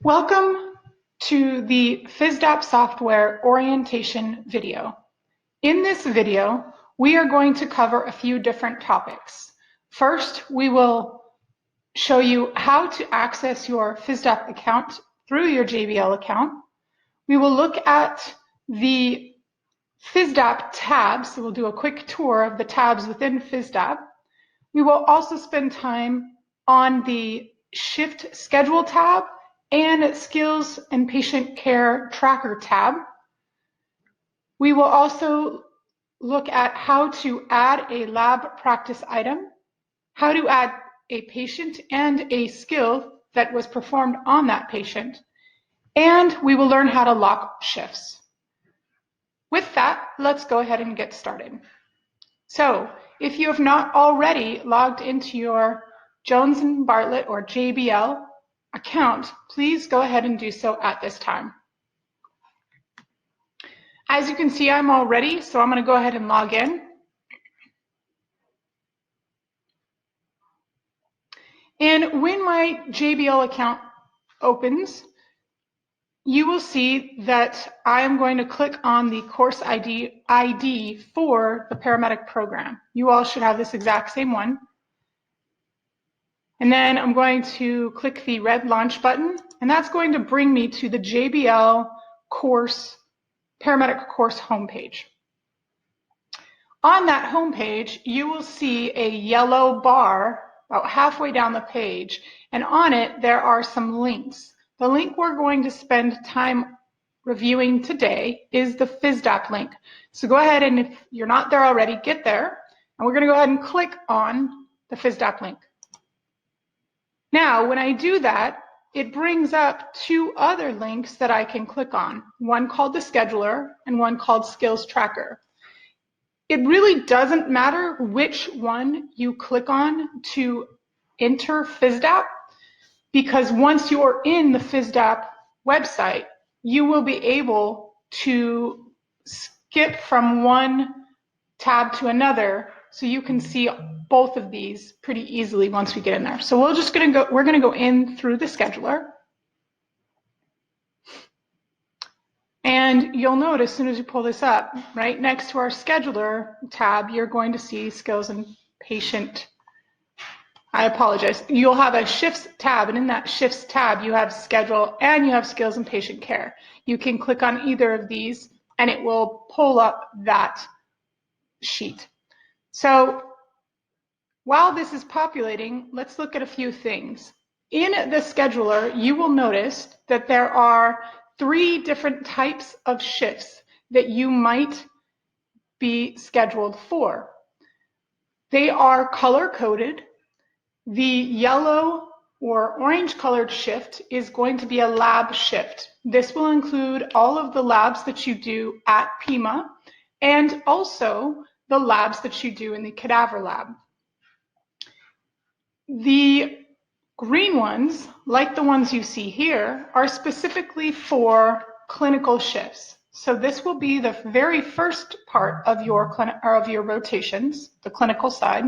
Welcome to the Fisdap software orientation video. In this video, we are going to cover a few different topics. First, we will show you how to access your Fisdap account through your JBL account. We will look at the Fisdap tabs, so we'll do a quick tour of the tabs within Fisdap. We will also spend time on the Shift Schedule tab and Skills and Patient Care Tracker tab. We will also look at how to add a lab practice item, how to add a patient and a skill that was performed on that patient, and we will learn how to lock shifts. With that, let's go ahead and get started. So, if you have not already logged into your Jones & Bartlett or JBL account, please go ahead and do so at this time. As you can see, I'm all ready, so I'm going to go ahead and log in. And when my JBL account opens, you will see that I am going to click on the course ID for the paramedic program. You all should have this exact same one. And then I'm going to click the red launch button, and that's going to bring me to the JBL course, paramedic course homepage. On that homepage, you will see a yellow bar about halfway down the page, and on it there are some links. The link we're going to spend time reviewing today is the Fisdap link. So go ahead, and if you're not there already, get there, and we're going to go ahead and click on the Fisdap link. Now, when I do that, it brings up two other links that I can click on, one called the Scheduler and one called Skills Tracker. It really doesn't matter which one you click on to enter Fisdap, because once you are in the Fisdap website, you will be able to skip from one tab to another, so you can see both of these pretty easily once we get in there. So we're going to go in through the scheduler. And you'll notice as soon as you pull this up, right next to our scheduler tab, you're going to see skills and patient. I apologize. You'll have a shifts tab, and in that shifts tab, you have schedule and you have skills and patient care. You can click on either of these and it will pull up that sheet. So while this is populating, let's look at a few things. In the scheduler, you will notice that there are 3 different types of shifts that you might be scheduled for. They are color-coded. The yellow or orange colored shift is going to be a lab shift. This will include all of the labs that you do at PIMA and also the labs that you do in the cadaver lab. The green ones, like the ones you see here, are specifically for clinical shifts. So this will be the very first part of your rotations, the clinical side,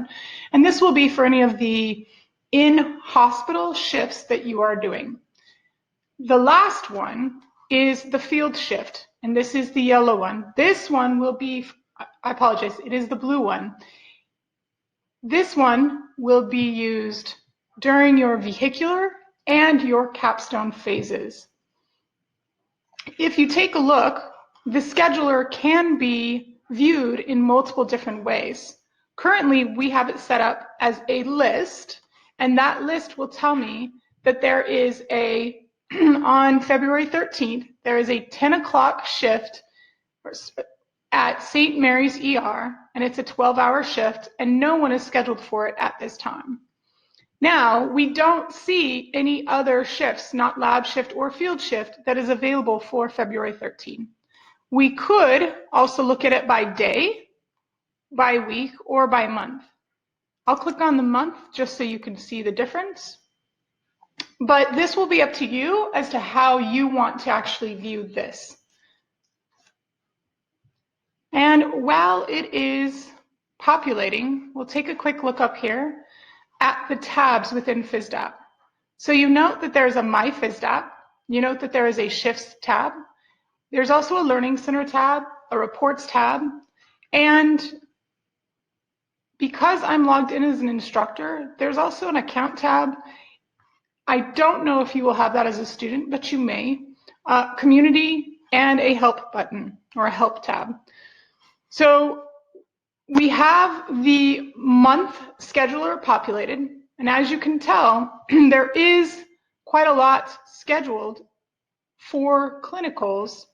and this will be for any of the in-hospital shifts that you are doing. The last one is the field shift, and this is the yellow one. This one will be, I apologize, it is the blue one. This one will be used during your vehicular and your capstone phases. If you take a look, the scheduler can be viewed in multiple different ways. Currently, we have it set up as a list, and that list will tell me that there is on February 13th, there is a 10 o'clock shift at St. Mary's ER, and it's a 12-hour shift, and no one is scheduled for it at this time. Now, we don't see any other shifts, not lab shift or field shift, that is available for February 13th. We could also look at it by day, by week, or by month. I'll click on the month just so you can see the difference. But this will be up to you as to how you want to actually view this. And while it is populating, we'll take a quick look up here at the tabs within Fisdap. So you note that there's a My Fisdap, you note that there is a shifts tab. There's also a learning center tab, a reports tab, and because I'm logged in as an instructor, there's also an account tab. I don't know if you will have that as a student, but you may. Community and a help button or a help tab. So we have the month scheduler populated, and as you can tell, there is quite a lot scheduled for clinicals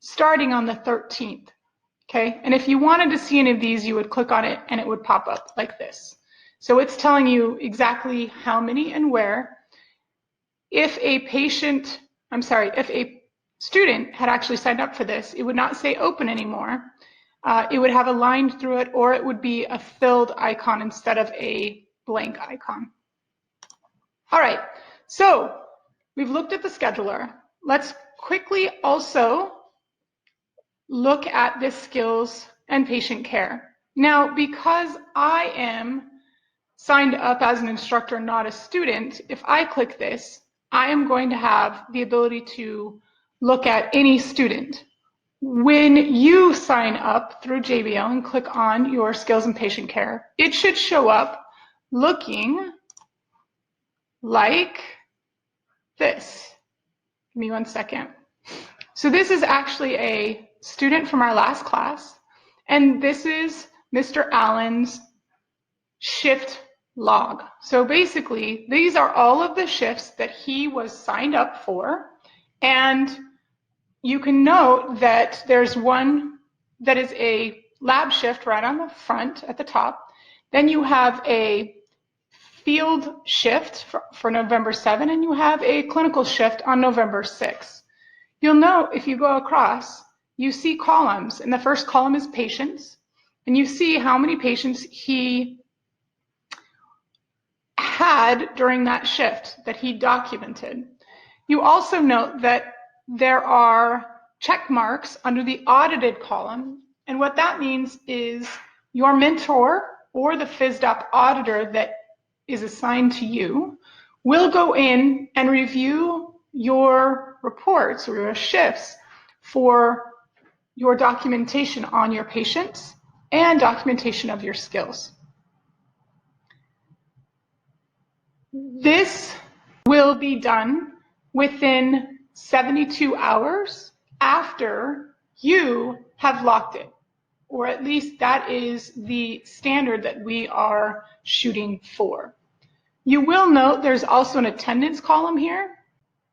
starting on the 13th. Okay, and if you wanted to see any of these, you would click on it and it would pop up like this. So it's telling you exactly how many and where. If a student had actually signed up for this, it would not say open anymore. It would have a line through it, or it would be a filled icon instead of a blank icon. All right, so we've looked at the scheduler. Let's quickly also look at this skills and patient care. Now, because I am signed up as an instructor, not a student, if I click this, I am going to have the ability to look at any student. When you sign up through JBL and click on your skills and patient care, it should show up looking like this. Give me 1 second. So this is actually a student from our last class, and this is Mr. Allen's shift log. So basically, these are all of the shifts that he was signed up for, and you can note that there's one that is a lab shift right on the front at the top. Then you have a field shift for November 7, and you have a clinical shift on November 6. You'll note if you go across, you see columns, and the first column is patients, and you see how many patients he had during that shift that he documented. You also note that there are check marks under the audited column, and what that means is your mentor or the Fisdap auditor that is assigned to you will go in and review your reports or your shifts for your documentation on your patients and documentation of your skills. This will be done within 72 hours after you have locked it, or at least that is the standard that we are shooting for. You will note there's also an attendance column here.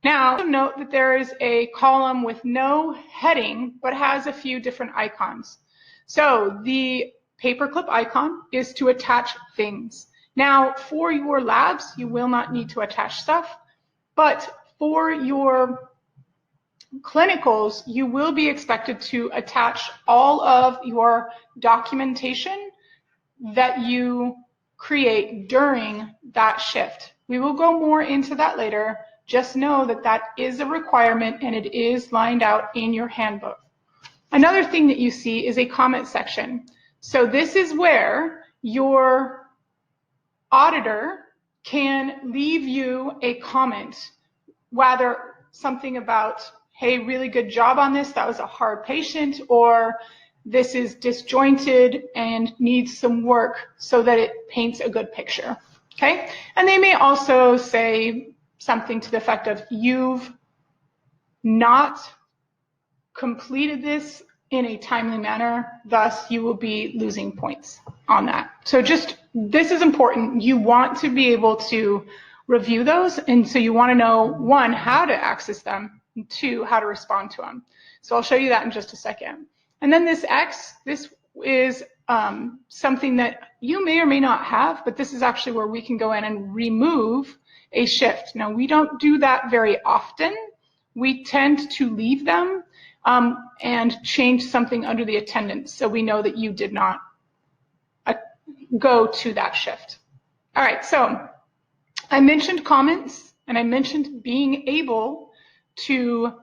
Now, note that there is a column with no heading, but has a few different icons. So the paperclip icon is to attach things. Now, for your labs, you will not need to attach stuff, but for your clinicals, you will be expected to attach all of your documentation that you create during that shift. We will go more into that later. Just know that that is a requirement and it is lined out in your handbook. Another thing that you see is a comment section. So this is where your auditor can leave you a comment, whether something about, hey, really good job on this, that was a hard patient, or this is disjointed and needs some work so that it paints a good picture, okay? And they may also say something to the effect of, you've not completed this in a timely manner, thus you will be losing points on that. So just, this is important. You want to be able to review those, and so you want to know, one, how to access them, and two, how to respond to them. So I'll show you that in just a second. And then this X, this is something that you may or may not have, but this is actually where we can go in and remove a shift. Now, we don't do that very often. We tend to leave them and change something under the attendance so we know that you did not go to that shift. All right, so I mentioned comments and I mentioned being able to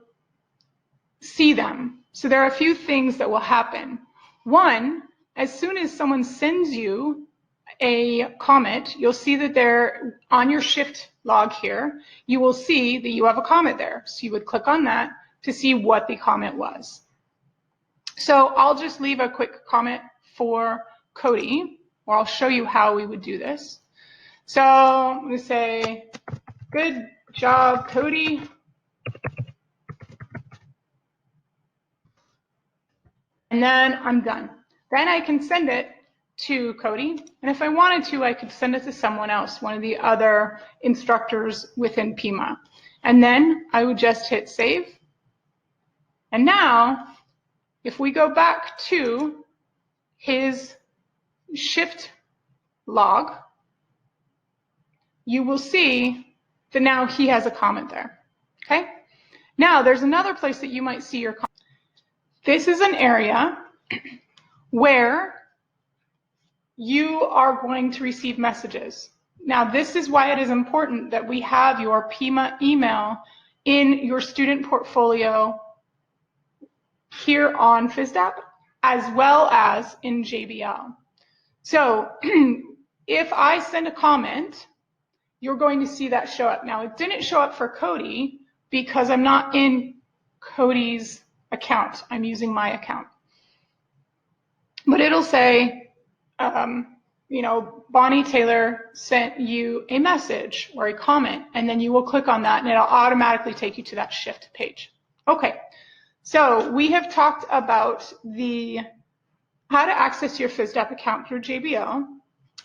see them. So there are a few things that will happen. One, as soon as someone sends you a comment, you'll see that there on your shift log here, you will see that you have a comment there. So you would click on that to see what the comment was. So I'll just leave a quick comment for Cody, or I'll show you how we would do this. So I'm going to say, good job, Cody. And then I'm done. Then I can send it to Cody. And if I wanted to, I could send it to someone else, one of the other instructors within Pima. And then I would just hit save. And now, if we go back to his shift log, you will see that now he has a comment there. Okay? Now, there's another place that you might see your comment. This is an area where you are going to receive messages. Now, this is why it is important that we have your Pima email in your student portfolio here on Fisdap, as well as in JBL. So if I send a comment, you're going to see that show up. Now, it didn't show up for Cody because I'm not in Cody's account. I'm using my account. But it'll say, you know, Bonnie Taylor sent you a message or a comment, and then you will click on that and it'll automatically take you to that shift page. Okay, so we have talked about how to access your Fisdap account through JBL,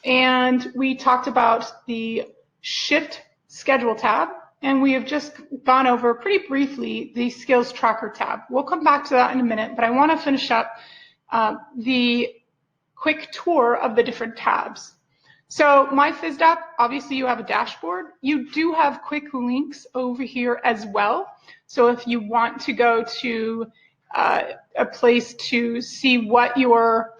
and we talked about the shift schedule tab, and we have just gone over pretty briefly the skills tracker tab. We'll come back to that in a minute, but I want to finish up the quick tour of the different tabs. So my Fisdap, obviously you have a dashboard. You do have quick links over here as well. So if you want to go to a place to see what you want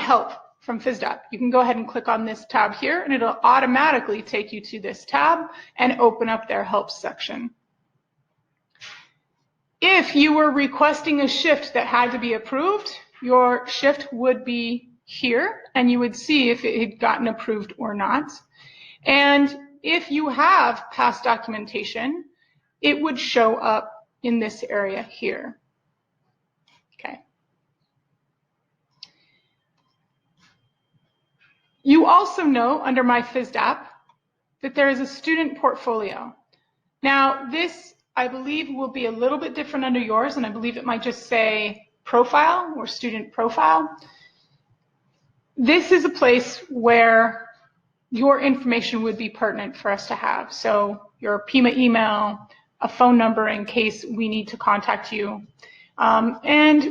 help from Fisdap, you can go ahead and click on this tab here, and it'll automatically take you to this tab and open up their help section. If you were requesting a shift that had to be approved, your shift would be here, and you would see if it had gotten approved or not. And if you have past documentation, it would show up in this area here. Okay. You also know under my Fisdap that there is a student portfolio. Now, this, I believe, will be a little bit different under yours, and I believe it might just say profile or student profile. This is a place where your information would be pertinent for us to have. So your Pima email, a phone number in case we need to contact you. And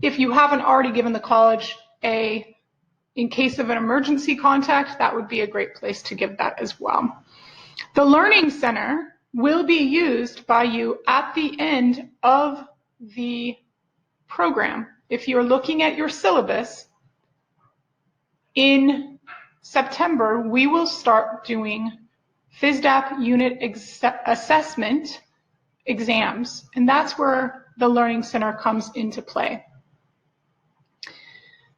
if you haven't already given the college in case of an emergency contact, that would be a great place to give that as well. The Learning Center will be used by you at the end of the program. If you're looking at your syllabus, in September, we will start doing Fisdap unit assessment exams, and that's where the Learning Center comes into play.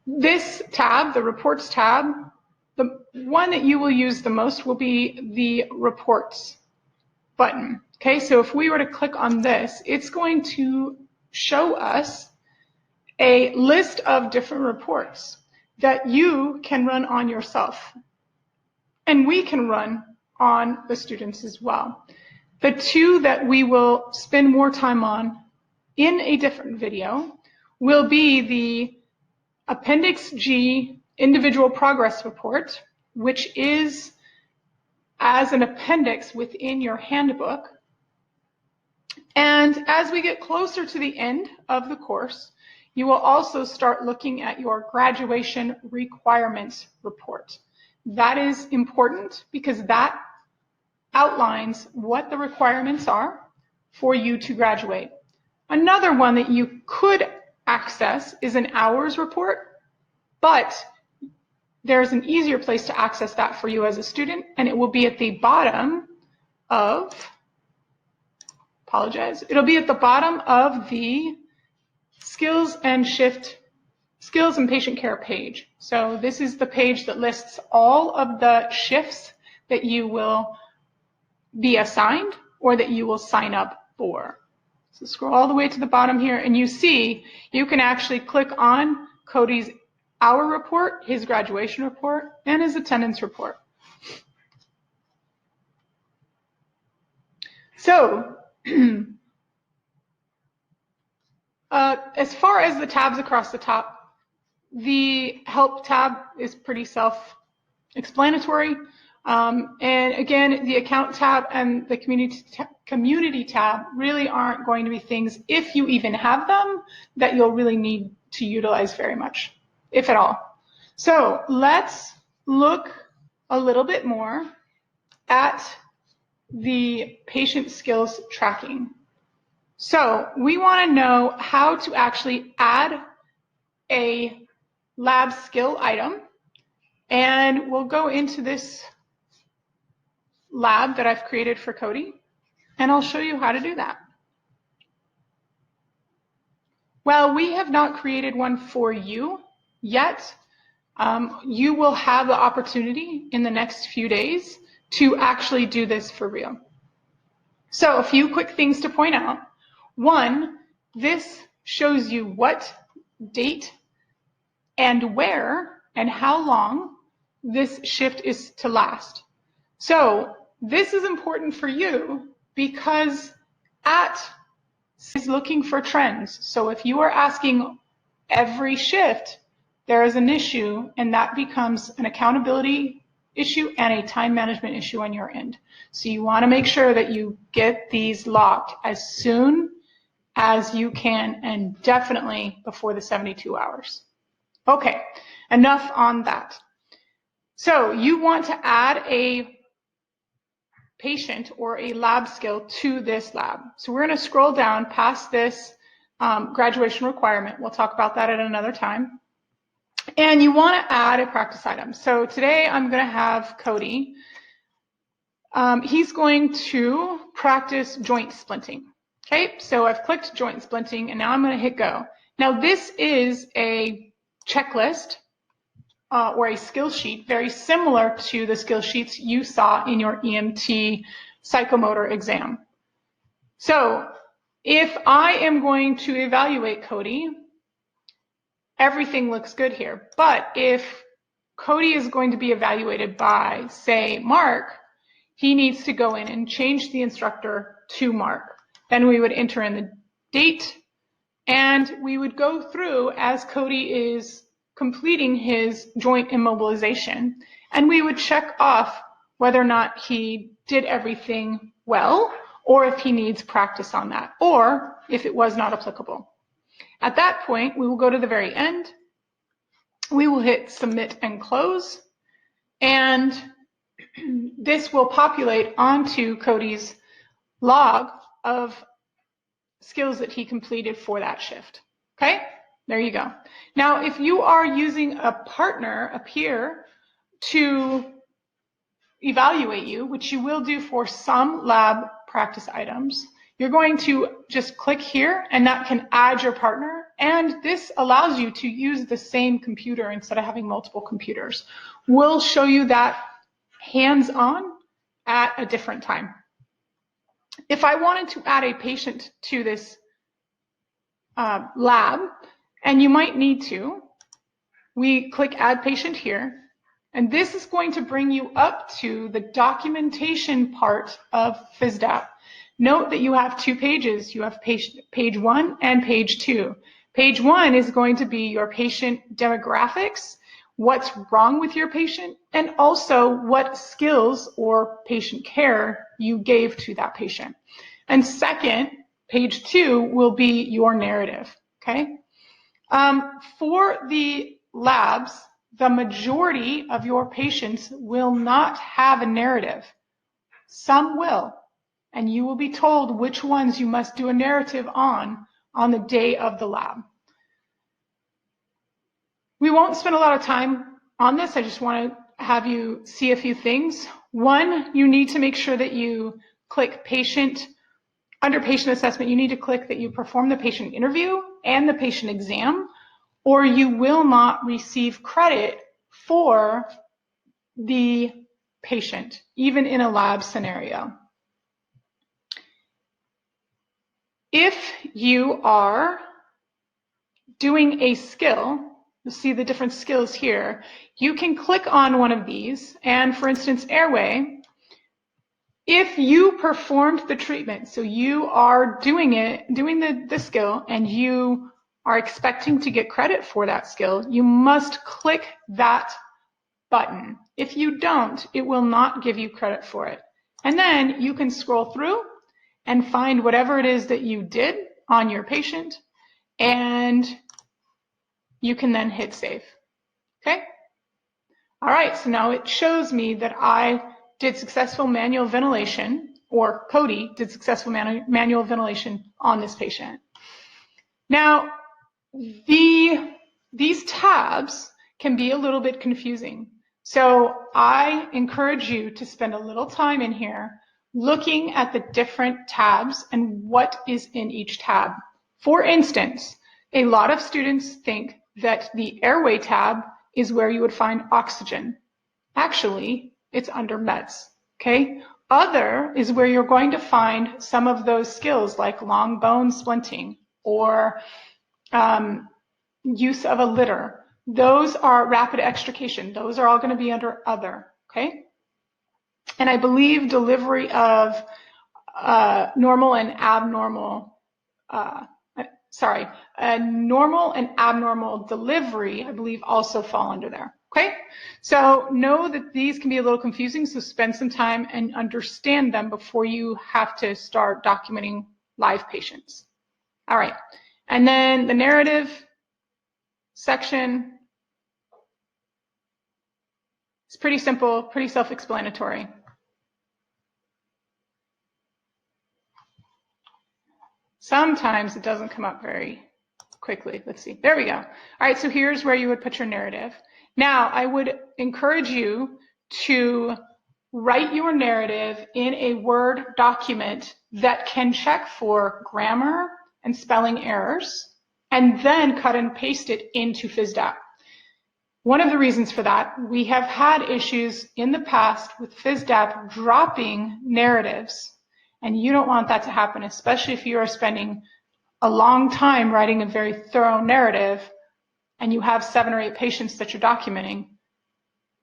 This tab, the Reports tab, the one that you will use the most will be the Reports button. Okay, so if we were to click on this, it's going to show us a list of different reports that you can run on yourself, and we can run on the students as well. The two that we will spend more time on in a different video will be the Appendix G Individual Progress Report, which is as an appendix within your handbook. And as we get closer to the end of the course, you will also start looking at your graduation requirements report. That is important because that outlines what the requirements are for you to graduate. Another one that you could access is an hours report, but there's an easier place to access that for you as a student, and it will be at the bottom of, it'll be at the bottom of the skills and shift skills and patient care page. So this is the page that lists all of the shifts that you will be assigned or that you will sign up for. So scroll all the way to the bottom here and you see you can actually click on Cody's hour report, his graduation report, and his attendance report. So as far as the tabs across the top, the help tab is pretty self-explanatory. And again, the account tab and the community tab really aren't going to be things, if you even have them, that you'll really need to utilize very much, if at all. So let's look a little bit more at the patient skills tracking. So we want to know how to actually add a lab skill item, and we'll go into this lab that I've created for Cody, and I'll show you how to do that. Well, we have not created one for you yet. You will have the opportunity in the next few days to actually do this for real. So a few quick things to point out. One, this shows you what date and where and how long this shift is to last. So this is important for you because is looking for trends. So if you are asking every shift, there is an issue, and that becomes an accountability issue and a time management issue on your end. So you want to make sure that you get these locked as soon as you can, and definitely before the 72 hours. Okay, enough on that. So you want to add a patient or a lab skill to this lab. So we're going to scroll down past this graduation requirement. We'll talk about that at another time. And you want to add a practice item. So today I'm going to have Cody. He's going to practice joint splinting. Okay, so I've clicked joint splinting and now I'm going to hit go. Now this is a checklist or a skill sheet very similar to the skill sheets you saw in your EMT psychomotor exam. So if I am going to evaluate Cody, everything looks good here. But if Cody is going to be evaluated by, say, Mark, he needs to go in and change the instructor to Mark. Then we would enter in the date, and we would go through as Cody is completing his joint immobilization, and we would check off whether or not he did everything well, or if he needs practice on that, or if it was not applicable. At that point, we will go to the very end. We will hit submit and close, and this will populate onto Cody's log of skills that he completed for that shift. Okay, there you go. Now, if you are using a partner, a peer, to evaluate you, which you will do for some lab practice items, you're going to just click here and that can add your partner. And this allows you to use the same computer instead of having multiple computers. We'll show you that hands-on at a different time. If I wanted to add a patient to this lab, and you might need to, we click add patient here, and this is going to bring you up to the documentation part of Fisdap. Note that you have two pages. You have page 1 and page 2. Page 1 is going to be your patient demographics, what's wrong with your patient, and also what skills or patient care you gave to that patient. And second, page 2 will be your narrative, okay? For the labs, the majority of your patients will not have a narrative. Some will, and you will be told which ones you must do a narrative on the day of the lab. We won't spend a lot of time on this. I just want to have you see a few things. One, you need to make sure that you click patient. Under patient assessment, you need to click that you perform the patient interview and the patient exam or you will not receive credit for the patient, even in a lab scenario. If you are doing a skill, you'll see the different skills here. You can click on one of these, and for instance, airway, if you performed the treatment, so you are doing the skill, and you are expecting to get credit for that skill, you must click that button. If you don't, it will not give you credit for it. And then you can scroll through and find whatever it is that you did on your patient, and you can then hit save. Okay? All right, so now it shows me that I did successful manual ventilation, or Cody did successful manual ventilation on this patient. Now, these tabs can be a little bit confusing. So I encourage you to spend a little time in here looking at the different tabs and what is in each tab. For instance, a lot of students think that the airway tab is where you would find oxygen. Actually, it's under meds, okay? Other is where you're going to find some of those skills like long bone splinting or use of a litter. Those are rapid extrication. Those are all going to be under other, okay? And I believe delivery of normal and abnormal, normal and abnormal delivery, I believe also fall under there, okay? So know that these can be a little confusing, so spend some time and understand them before you have to start documenting live patients. All right, and then the narrative section, it's pretty simple, pretty self-explanatory. Sometimes it doesn't come up very quickly. Let's see. There we go. All right, so here's where you would put your narrative. Now, I would encourage you to write your narrative in a Word document that can check for grammar and spelling errors, and then cut and paste it into Fisdap. One of the reasons for that, we have had issues in the past with Fisdap dropping narratives, and you don't want that to happen, especially if you are spending a long time writing a very thorough narrative and you have 7 or 8 patients that you're documenting.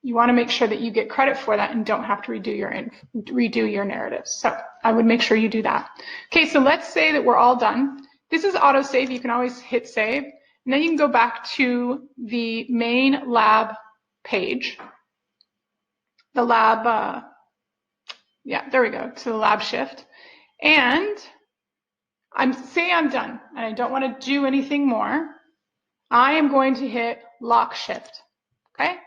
You want to make sure that you get credit for that and don't have to redo your narratives. So I would make sure you do that. Okay, so let's say that we're all done. This is autosave. You can always hit save. And then you can go back to the main lab page. The lab, yeah, there we go, to the lab shift. And say I'm done and I don't want to do anything more. I am going to hit lock shift, okay?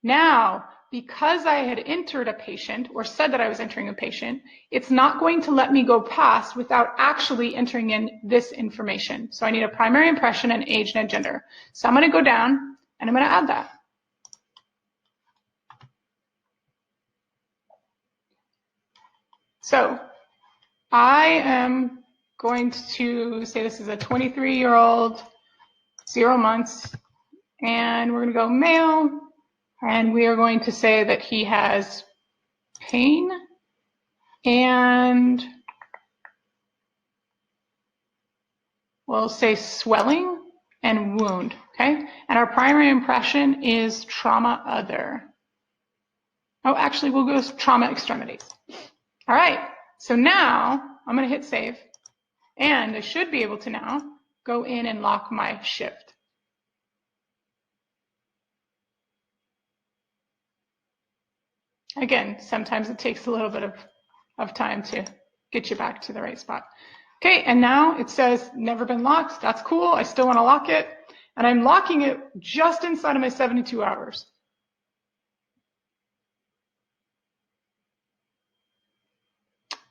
Now, because I had entered a patient or said that I was entering a patient, it's not going to let me go past without actually entering in this information. So I need a primary impression and age and gender. So I'm going to go down and I'm going to add that. So I am going to say this is a 23-year-old, 0 months, and we're going to go male. And we are going to say that he has pain and we'll say swelling and wound, okay? And our primary impression is trauma other. Oh, actually, we'll go with trauma extremities. All right, so now I'm going to hit save, and I should be able to now go in and lock my shift. Again, sometimes it takes a little bit of time to get you back to the right spot. Okay, and now it says never been locked. That's cool. I still want to lock it. And I'm locking it just inside of my 72 hours.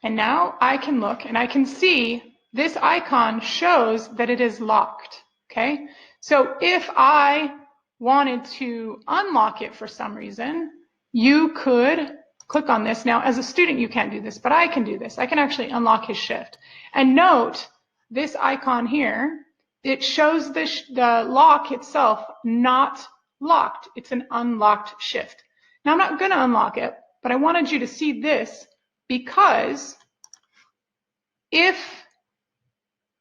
And now I can look and I can see this icon shows that it is locked. Okay, so if I wanted to unlock it for some reason, you could click on this. Now, as a student, you can't do this, but I can do this. I can actually unlock his shift. And note, this icon here it shows the lock itself not locked. It's an unlocked shift. Now I'm not going to unlock it, but I wanted you to see this because if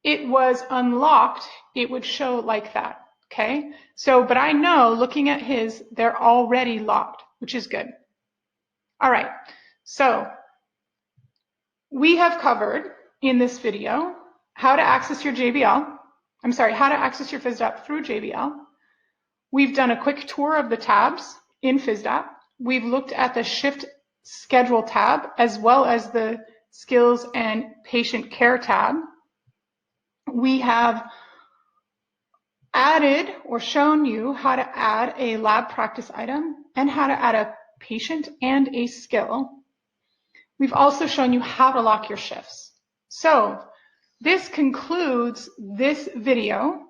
it was unlocked, it would show like that, okay? So, but I know looking at his, they're already locked, which is good. All right, so we have covered in this video how to access your JBL. I'm sorry, how to access your Fisdap through JBL. We've done a quick tour of the tabs in Fisdap. We've looked at the shift schedule tab as well as the skills and patient care tab. We have added or shown you how to add a lab practice item and how to add a patient and a skill. We've also shown you how to lock your shifts. So this concludes this video.